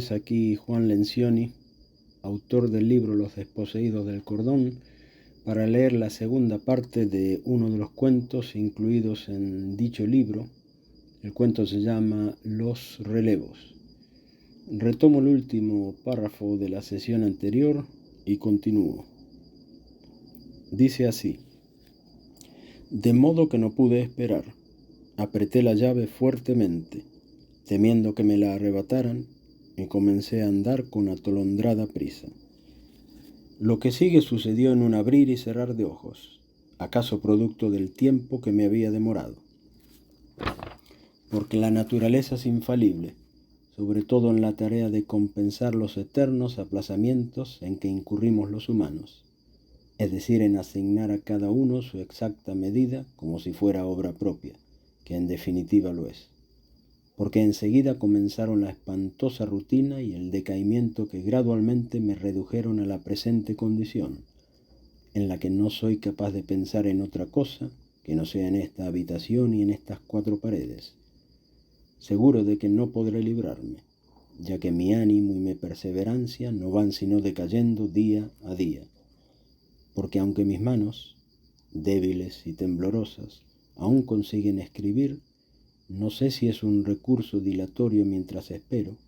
tardes, aquí Juan Lencioni, autor del libro Los desposeídos del cordón, para leer la segunda parte de uno de los cuentos incluidos en dicho libro. El cuento se llama Los relevos. Retomo el último párrafo de la sesión anterior y continúo. Dice así: de modo que no pude esperar. Apreté la llave fuertemente, temiendo que me la arrebataran, y comencé a andar con atolondrada prisa. Lo que sigue sucedió en un abrir y cerrar de ojos, acaso producto del tiempo que me había demorado. Porque la naturaleza es infalible, sobre todo en la tarea de compensar los eternos aplazamientos en que incurrimos los humanos, es decir, en asignar a cada uno su exacta medida como si fuera obra propia, que en definitiva lo es. Porque enseguida comenzaron la espantosa rutina y el decaimiento que gradualmente me redujeron a la presente condición, en la que no soy capaz de pensar en otra cosa que no sea en esta habitación y en estas cuatro paredes, seguro de que no podré librarme, ya que mi ánimo y mi perseverancia no van sino decayendo día a día, porque aunque mis manos, débiles y temblorosas, aún consiguen escribir, no sé si es un recurso dilatorio mientras espero,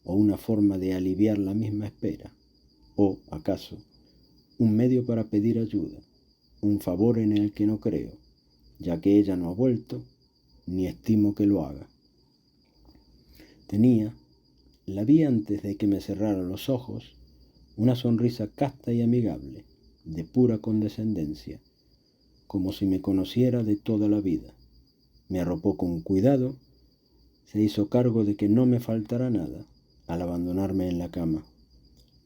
o una forma de aliviar la misma espera, o, acaso, un medio para pedir ayuda, un favor en el que no creo, ya que ella no ha vuelto, ni estimo que lo haga. La vi antes de que me cerrara los ojos, una sonrisa casta y amigable, de pura condescendencia, como si me conociera de toda la vida. Me arropó con cuidado, se hizo cargo de que no me faltara nada al abandonarme en la cama.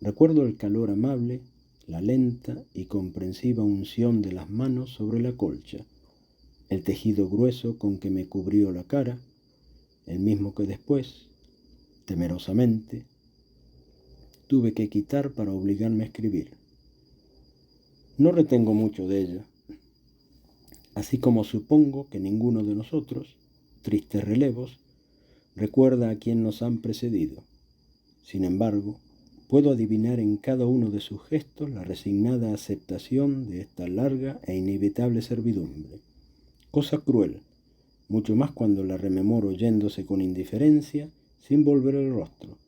Recuerdo el calor amable, la lenta y comprensiva unción de las manos sobre la colcha, el tejido grueso con que me cubrió la cara, el mismo que después, temerosamente, tuve que quitar para obligarme a escribir. No retengo mucho de ella, así como supongo que ninguno de nosotros, tristes relevos, recuerda a quien nos han precedido. Sin embargo, puedo adivinar en cada uno de sus gestos la resignada aceptación de esta larga e inevitable servidumbre. Cosa cruel, mucho más cuando la rememoro yéndose con indiferencia, sin volver el rostro,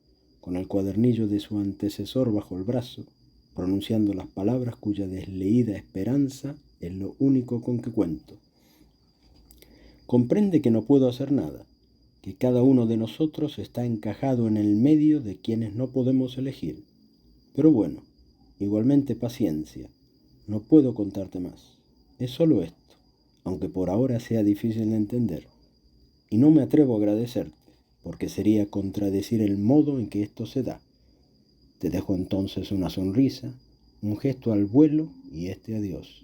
con el cuadernillo de su antecesor bajo el brazo, pronunciando las palabras cuya desleída esperanza es lo único con que cuento. Comprende que no puedo hacer nada, que cada uno de nosotros está encajado en el medio de quienes no podemos elegir. Pero bueno, igualmente paciencia, no puedo contarte más. Es solo esto, aunque por ahora sea difícil de entender. Y no me atrevo a agradecerte, porque sería contradecir el modo en que esto se da. Te dejo entonces una sonrisa, un gesto al vuelo y este adiós.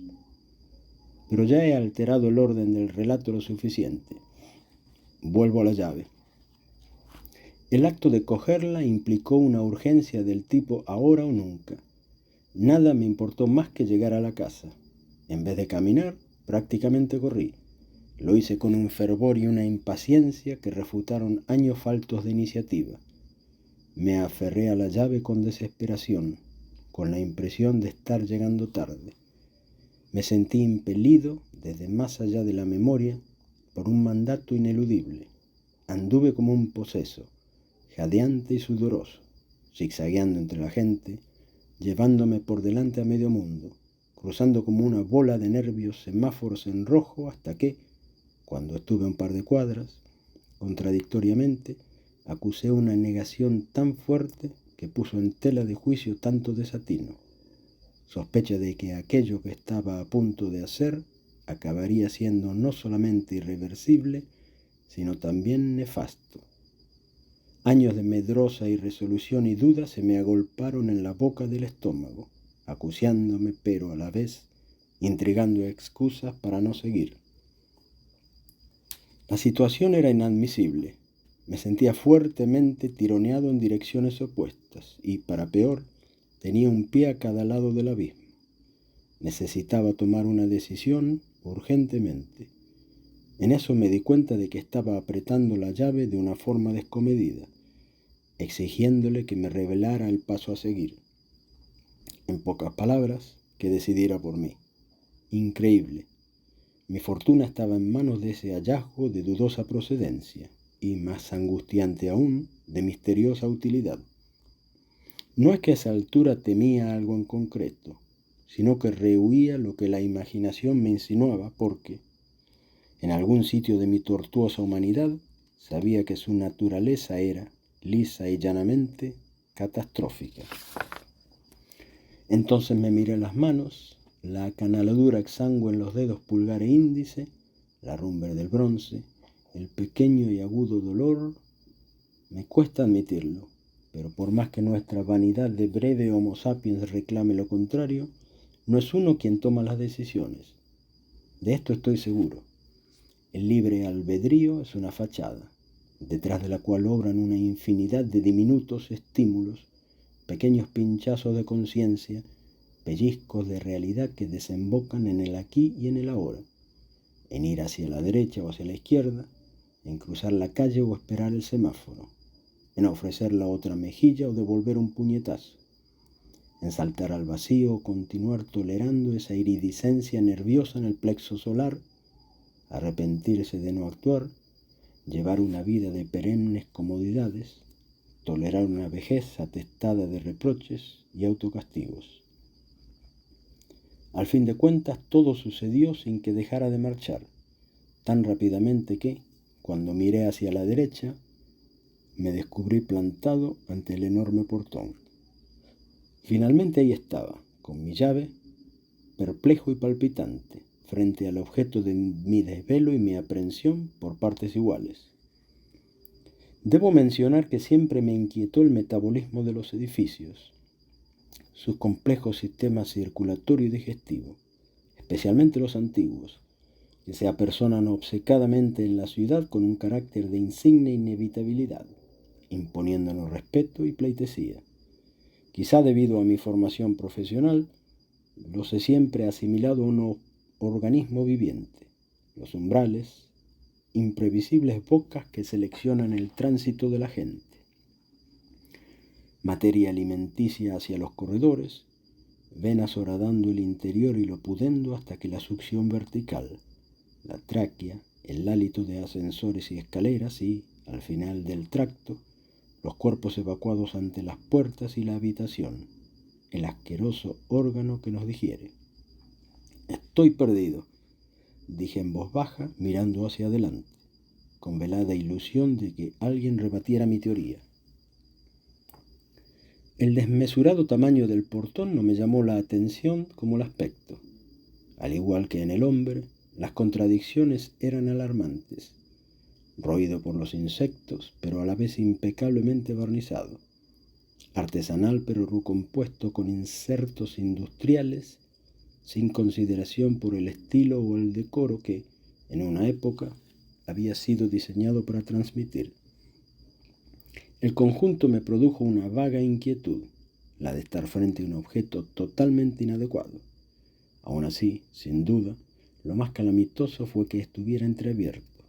Pero ya he alterado el orden del relato lo suficiente. Vuelvo a la llave. El acto de cogerla implicó una urgencia del tipo ahora o nunca. Nada me importó más que llegar a la casa. En vez de caminar, prácticamente corrí. Lo hice con un fervor y una impaciencia que refutaron años faltos de iniciativa. Me aferré a la llave con desesperación, con la impresión de estar llegando tarde. Me sentí impelido, desde más allá de la memoria, por un mandato ineludible. Anduve como un poseso, jadeante y sudoroso, zigzagueando entre la gente, llevándome por delante a medio mundo, cruzando como una bola de nervios semáforos en rojo hasta que, cuando estuve a un par de cuadras, contradictoriamente, acusé una negación tan fuerte que puso en tela de juicio tanto desatino. Sospecha de que aquello que estaba a punto de hacer acabaría siendo no solamente irreversible, sino también nefasto. Años de medrosa irresolución y duda se me agolparon en la boca del estómago, acuciándome, pero a la vez intrigando excusas para no seguir. La situación era inadmisible. Me sentía fuertemente tironeado en direcciones opuestas y, para peor, tenía un pie a cada lado del abismo. Necesitaba tomar una decisión urgentemente. En eso me di cuenta de que estaba apretando la llave de una forma descomedida. exigiéndole que me revelara el paso a seguir. En pocas palabras, que decidiera por mí. Increíble. Mi fortuna estaba en manos de ese hallazgo de dudosa procedencia y, más angustiante aún, de misteriosa utilidad. No es que a esa altura temía algo en concreto, sino que rehuía lo que la imaginación me insinuaba porque, en algún sitio de mi tortuosa humanidad, sabía que su naturaleza era, lisa y llanamente, catastrófica. Entonces me miré las manos, la acanaladura exangüe en los dedos pulgar e índice, la rumbre del bronce, el pequeño y agudo dolor. Me cuesta admitirlo, pero por más que nuestra vanidad de breve Homo sapiens reclame lo contrario, no es uno quien toma las decisiones. De esto estoy seguro. El libre albedrío es una fachada, detrás de la cual obran una infinidad de diminutos estímulos, pequeños pinchazos de conciencia, pellizcos de realidad que desembocan en el aquí y en el ahora, en ir hacia la derecha o hacia la izquierda, en cruzar la calle o esperar el semáforo, en ofrecer la otra mejilla o devolver un puñetazo, en saltar al vacío o continuar tolerando esa iridiscencia nerviosa en el plexo solar, arrepentirse de no actuar, llevar una vida de perennes comodidades, tolerar una vejez atestada de reproches y autocastigos. Al fin de cuentas, todo sucedió sin que dejara de marchar, tan rápidamente que, cuando miré hacia la derecha, me descubrí plantado ante el enorme portón. Finalmente ahí estaba, con mi llave, perplejo y palpitante, frente al objeto de mi desvelo y mi aprehensión por partes iguales. Debo mencionar que siempre me inquietó el metabolismo de los edificios, sus complejos sistemas circulatorio y digestivo, especialmente los antiguos, que se apersonan obcecadamente en la ciudad con un carácter de insigne inevitabilidad, imponiéndonos respeto y pleitesía. Quizá debido a mi formación profesional, los he siempre asimilado a un organismo viviente, los umbrales, imprevisibles bocas que seleccionan el tránsito de la gente. Materia alimenticia hacia los corredores, venas horadando el interior y lo pudendo hasta que la succión vertical, la tráquea, el hálito de ascensores y escaleras y, al final del tracto, los cuerpos evacuados ante las puertas y la habitación, el asqueroso órgano que nos digiere. Estoy perdido, dije en voz baja, mirando hacia adelante, con velada ilusión de que alguien rebatiera mi teoría. El desmesurado tamaño del portón no me llamó la atención como el aspecto. Al igual que en el hombre, las contradicciones eran alarmantes. Roído por los insectos, pero a la vez impecablemente barnizado. Artesanal pero recompuesto con insertos industriales, sin consideración por el estilo o el decoro que, en una época, había sido diseñado para transmitir. El conjunto me produjo una vaga inquietud, la de estar frente a un objeto totalmente inadecuado. Aún así, sin duda, lo más calamitoso fue que estuviera entreabierto.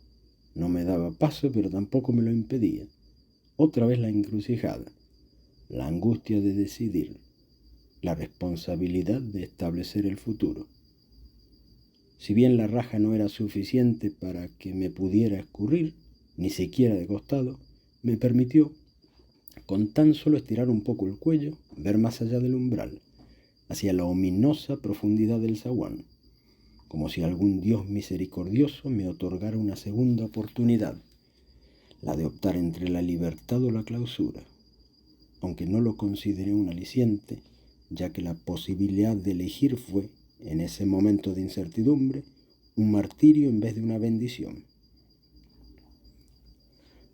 No me daba paso, pero tampoco me lo impedía. Otra vez la encrucijada, la angustia de decidir, la responsabilidad de establecer el futuro. Si bien la raja no era suficiente para que me pudiera escurrir, ni siquiera de costado, me permitió, con tan solo estirar un poco el cuello, ver más allá del umbral, hacia la ominosa profundidad del zaguán, como si algún Dios misericordioso me otorgara una segunda oportunidad, la de optar entre la libertad o la clausura, aunque no lo consideré un aliciente, ya que la posibilidad de elegir fue, en ese momento de incertidumbre, un martirio en vez de una bendición.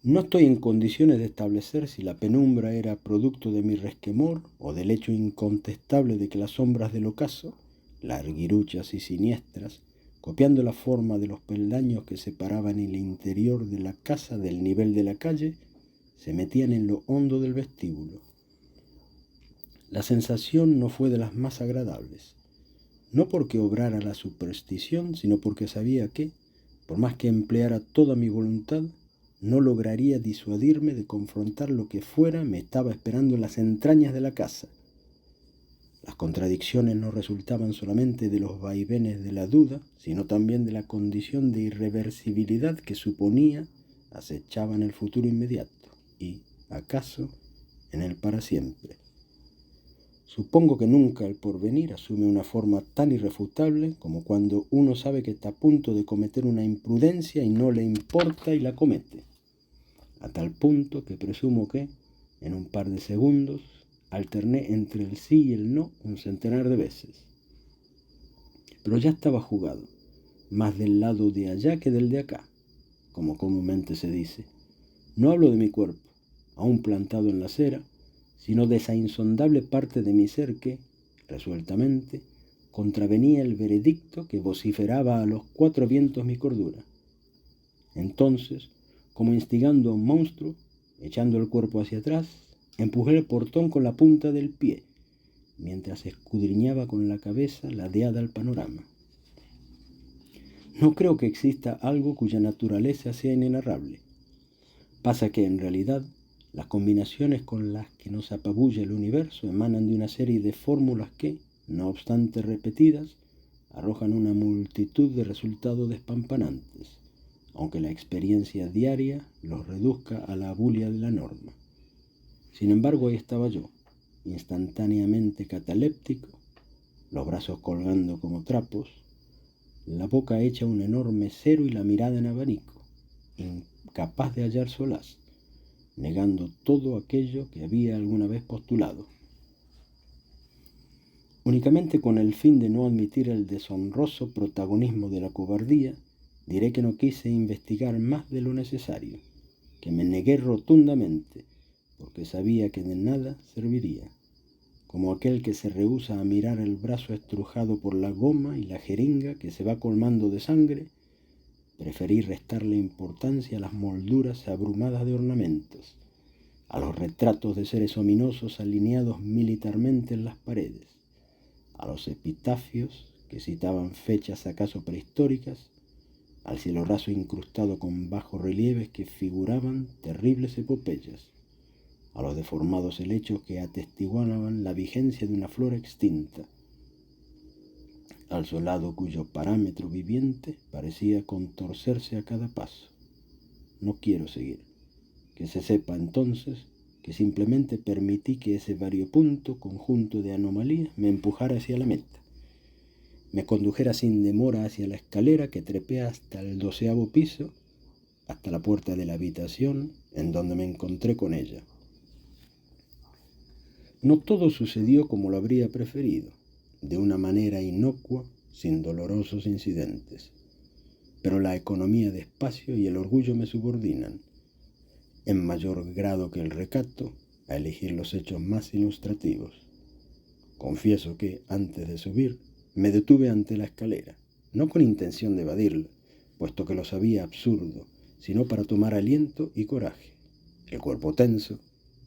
No estoy en condiciones de establecer si la penumbra era producto de mi resquemor o del hecho incontestable de que las sombras del ocaso, larguiruchas y siniestras, copiando la forma de los peldaños que separaban el interior de la casa del nivel de la calle, se metían en lo hondo del vestíbulo. La sensación no fue de las más agradables, no porque obrara la superstición, sino porque sabía que, por más que empleara toda mi voluntad, no lograría disuadirme de confrontar lo que fuera me estaba esperando en las entrañas de la casa. Las contradicciones no resultaban solamente de los vaivenes de la duda, sino también de la condición de irreversibilidad que suponía acechaba en el futuro inmediato y, acaso, en el para siempre. Supongo que nunca el porvenir asume una forma tan irrefutable como cuando uno sabe que está a punto de cometer una imprudencia y no le importa y la comete, a tal punto que presumo que, en un par de segundos, alterné entre el sí y el no un centenar de veces. Pero ya estaba jugado, más del lado de allá que del de acá, como comúnmente se dice. No hablo de mi cuerpo, aún plantado en la acera, sino de esa insondable parte de mi ser que, resueltamente, contravenía el veredicto que vociferaba a los cuatro vientos mi cordura. Entonces, como instigando a un monstruo, echando el cuerpo hacia atrás, empujé el portón con la punta del pie, mientras escudriñaba con la cabeza ladeada al panorama. No creo que exista algo cuya naturaleza sea inenarrable. Pasa que, en realidad, las combinaciones con las que nos apabulla el universo emanan de una serie de fórmulas que, no obstante repetidas, arrojan una multitud de resultados despampanantes, aunque la experiencia diaria los reduzca a la bulia de la norma. Sin embargo, ahí estaba yo, instantáneamente cataléptico, los brazos colgando como trapos, la boca hecha un enorme cero y la mirada en abanico, incapaz de hallar solaz, negando todo aquello que había alguna vez postulado. Únicamente con el fin de no admitir el deshonroso protagonismo de la cobardía, diré que no quise investigar más de lo necesario, que me negué rotundamente, porque sabía que de nada serviría. Como aquel que se rehúsa a mirar el brazo estrujado por la goma y la jeringa que se va colmando de sangre, preferí restarle importancia a las molduras abrumadas de ornamentos, a los retratos de seres ominosos alineados militarmente en las paredes, a los epitafios que citaban fechas acaso prehistóricas, al cielo raso incrustado con bajorrelieves que figuraban terribles epopeyas, a los deformados helechos que atestiguaban la vigencia de una flora extinta, al solado cuyo parámetro viviente parecía contorcerse a cada paso. No quiero seguir. Que se sepa entonces que simplemente permití que ese variopunto conjunto de anomalías me empujara hacia la meta, me condujera sin demora hacia la escalera que trepé hasta el 12º piso, hasta la puerta de la habitación en donde me encontré con ella. No todo sucedió como lo habría preferido, de una manera inocua, sin dolorosos incidentes, pero la economía de espacio y el orgullo me subordinan, en mayor grado que el recato, a elegir los hechos más ilustrativos. Confieso que, antes de subir, me detuve ante la escalera, no con intención de evadirla, puesto que lo sabía absurdo, sino para tomar aliento y coraje. El cuerpo tenso,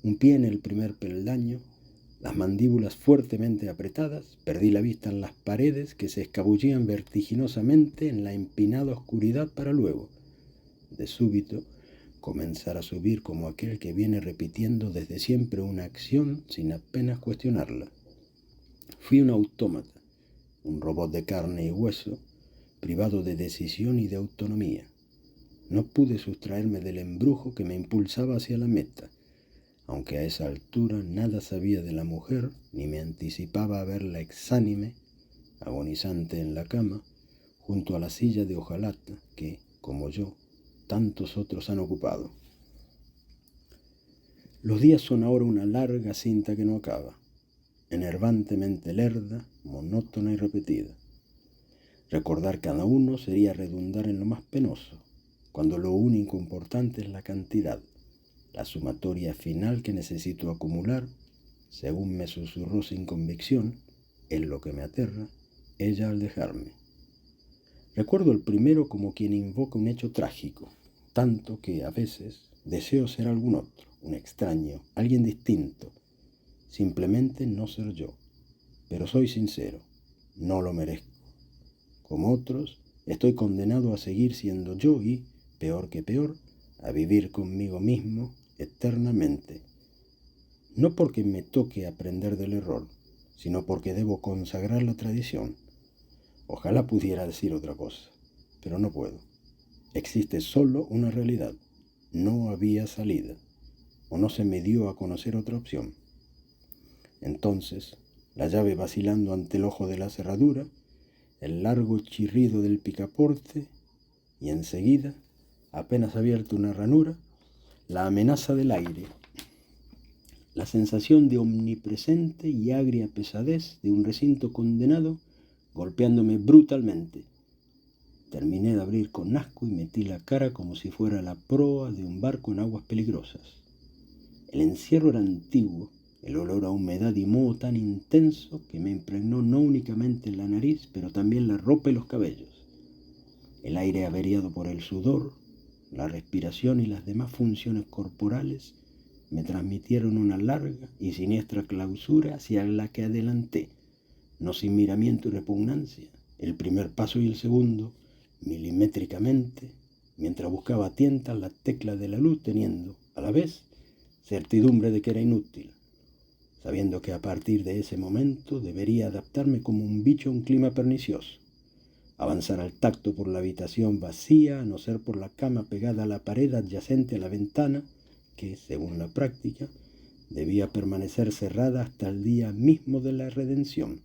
un pie en el primer peldaño, las mandíbulas fuertemente apretadas, perdí la vista en las paredes que se escabullían vertiginosamente en la empinada oscuridad para luego, de súbito, comenzar a subir como aquel que viene repitiendo desde siempre una acción sin apenas cuestionarla. Fui un autómata, un robot de carne y hueso, privado de decisión y de autonomía. No pude sustraerme del embrujo que me impulsaba hacia la meta, aunque a esa altura nada sabía de la mujer ni me anticipaba a verla exánime, agonizante en la cama, junto a la silla de hojalata que, como yo, tantos otros han ocupado. Los días son ahora una larga cinta que no acaba, enervantemente lerda, monótona y repetida. Recordar cada uno sería redundar en lo más penoso, cuando lo único importante es la cantidad, la sumatoria final que necesito acumular, según me susurró sin convicción, en lo que me aterra, ella al dejarme. Recuerdo el primero como quien invoca un hecho trágico, tanto que a veces deseo ser algún otro, un extraño, alguien distinto, simplemente no ser yo. Pero soy sincero, no lo merezco. Como otros, estoy condenado a seguir siendo yo y, peor que peor, a vivir conmigo mismo eternamente, no porque me toque aprender del error, sino porque debo consagrar la tradición. Ojalá pudiera decir otra cosa, pero no puedo. Existe solo una realidad. No había salida, o no se me dio a conocer otra opción. Entonces, la llave vacilando ante el ojo de la cerradura, el largo chirrido del picaporte y enseguida, apenas abierta una ranura, la amenaza del aire, la sensación de omnipresente y agria pesadez de un recinto condenado golpeándome brutalmente. Terminé de abrir con asco y metí la cara como si fuera la proa de un barco en aguas peligrosas. El encierro era antiguo, el olor a humedad y moho tan intenso que me impregnó no únicamente la nariz, pero también la ropa y los cabellos. El aire averiado por el sudor, la respiración y las demás funciones corporales me transmitieron una larga y siniestra clausura hacia la que adelanté, no sin miramiento y repugnancia, el primer paso y el segundo, milimétricamente, mientras buscaba a tientas la tecla de la luz, teniendo, a la vez, certidumbre de que era inútil, sabiendo que a partir de ese momento debería adaptarme como un bicho a un clima pernicioso, avanzar al tacto por la habitación vacía, a no ser por la cama pegada a la pared adyacente a la ventana, que, según la práctica, debía permanecer cerrada hasta el día mismo de la redención,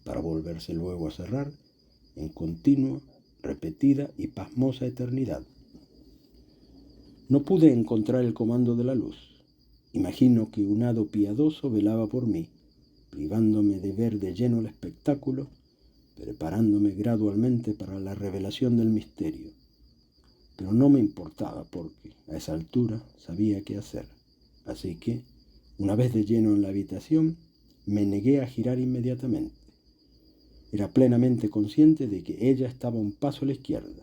para volverse luego a cerrar en continua, repetida y pasmosa eternidad. No pude encontrar el comando de la luz. Imagino que un hado piadoso velaba por mí, privándome de ver de lleno el espectáculo, preparándome gradualmente para la revelación del misterio. Pero no me importaba porque, a esa altura, sabía qué hacer. Así que, una vez de lleno en la habitación, me negué a girar inmediatamente. Era plenamente consciente de que ella estaba un paso a la izquierda.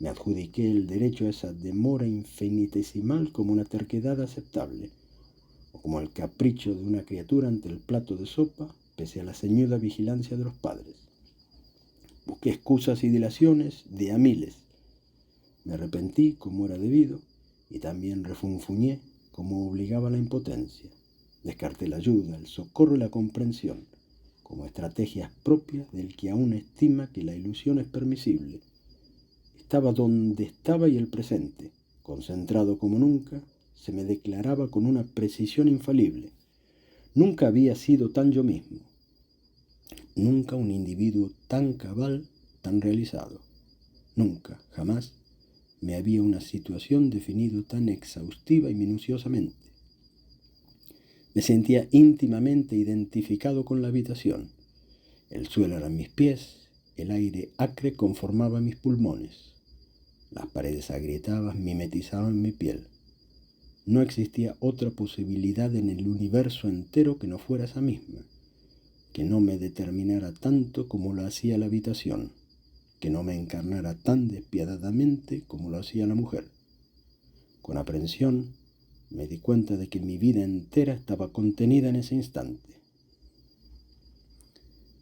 Me adjudiqué el derecho a esa demora infinitesimal como una terquedad aceptable, o como el capricho de una criatura ante el plato de sopa, pese a la ceñuda vigilancia de los padres. Busqué excusas y dilaciones de a miles. Me arrepentí como era debido, y también refunfuñé como obligaba la impotencia. Descarté la ayuda, el socorro y la comprensión, como estrategias propias del que aún estima que la ilusión es permisible. Estaba donde estaba y el presente, concentrado como nunca, se me declaraba con una precisión infalible. Nunca había sido tan yo mismo, nunca un individuo tan cabal, tan realizado. Nunca, jamás, me había una situación definido tan exhaustiva y minuciosamente. Me sentía íntimamente identificado con la habitación. El suelo eran mis pies, el aire acre conformaba mis pulmones. Las paredes agrietadas mimetizaban mi piel. No existía otra posibilidad en el universo entero que no fuera esa misma, que no me determinara tanto como lo hacía la habitación, que no me encarnara tan despiadadamente como lo hacía la mujer. Con aprensión me di cuenta de que mi vida entera estaba contenida en ese instante.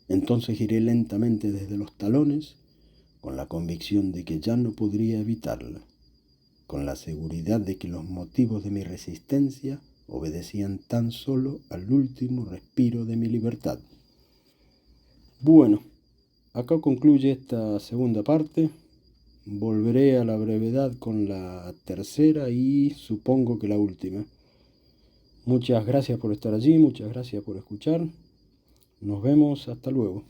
Entonces giré lentamente desde los talones, con la convicción de que ya no podría evitarla, con la seguridad de que los motivos de mi resistencia obedecían tan solo al último respiro de mi libertad. Bueno, acá concluye esta segunda parte. Volveré a la brevedad con la tercera y supongo que la última. Muchas gracias por estar allí, muchas gracias por escuchar. Nos vemos, hasta luego.